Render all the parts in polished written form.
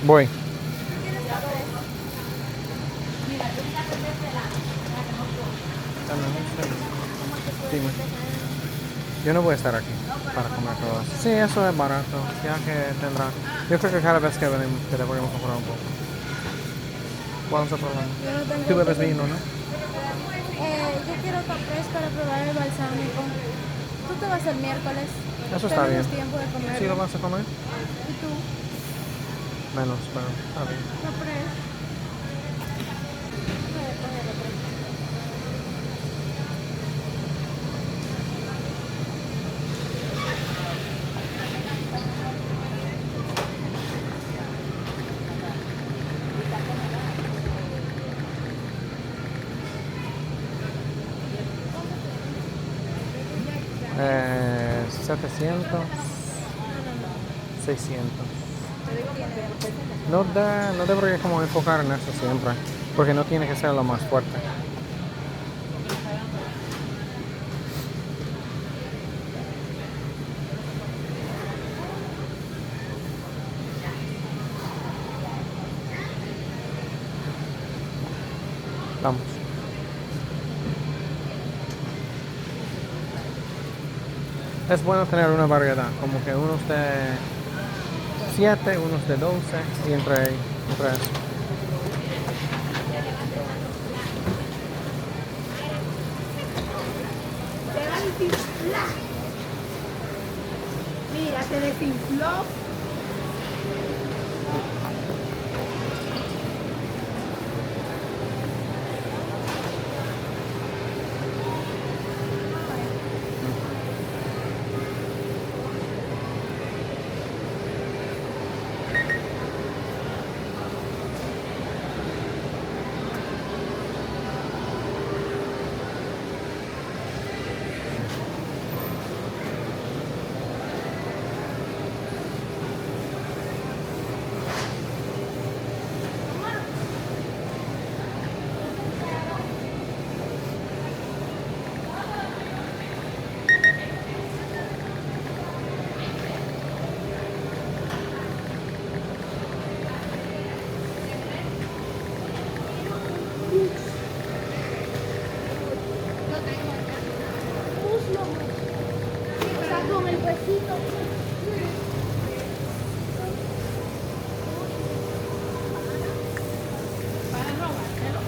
Voy. Dame un segundo. Dime. Yo no voy a estar aquí para comer todo eso. Sí, eso es barato. Ya que tendrá. Yo creo que cada vez que venimos, que deberíamos comprar un poco. ¿Cuál es el problema? Yo no tengo Tú bebes otro. vino, ¿no? Yo quiero Caprese para probar el balsámico. Tú te vas el miércoles. Eso está bien. Tenemos tiempo de ¿Sí lo comerlo. vas a comer? ¿Y tú? Menos, pero está bien. Caprese. Eh, 700, 600. No debería como enfocar en eso siempre, porque no tiene que ser lo más fuerte. Vamos. Es bueno tener una variedad, como que unos de 7, unos de 12 y entre eso. Te va a desinflar. Mira, se desinfló. Muslo. O sea, con el huesito. Para robártelo.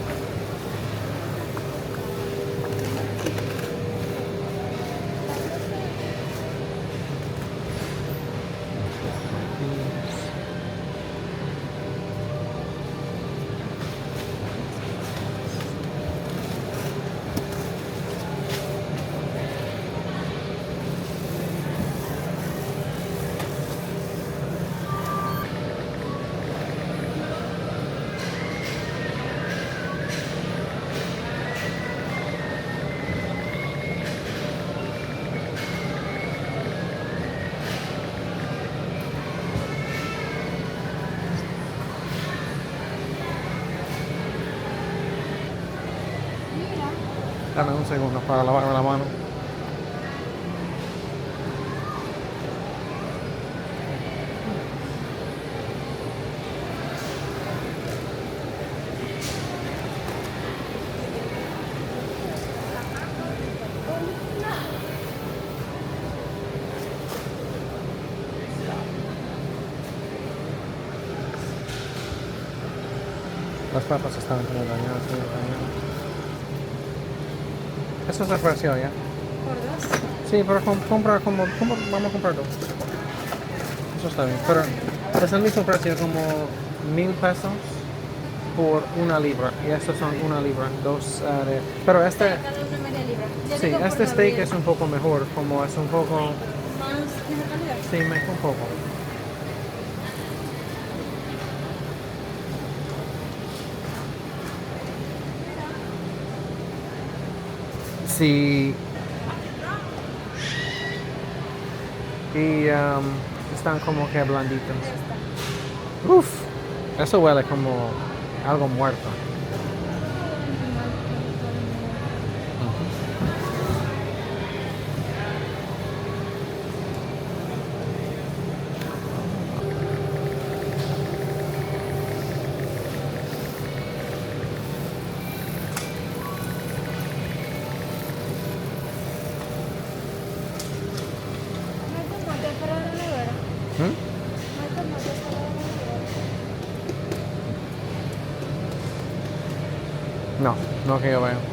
Dame un segundo para lavarme la mano. Las papas están como dañadas, muy dañadas. Eso es el precio ya. Por dos. Sí, pero compra vamos a comprar dos. Eso está bien. Pero es el mismo precio como 1,000 pesos por 1 libra. Y estos son 1 libra. Pero este, Cada una media libra. Yo sí, digo por este la steak vida. es un poco mejor. Como es un poco, Más de calidad. sí, un poco. Sí. Y están como que blanditos. Uf, eso huele como algo muerto. No, no que yo veo.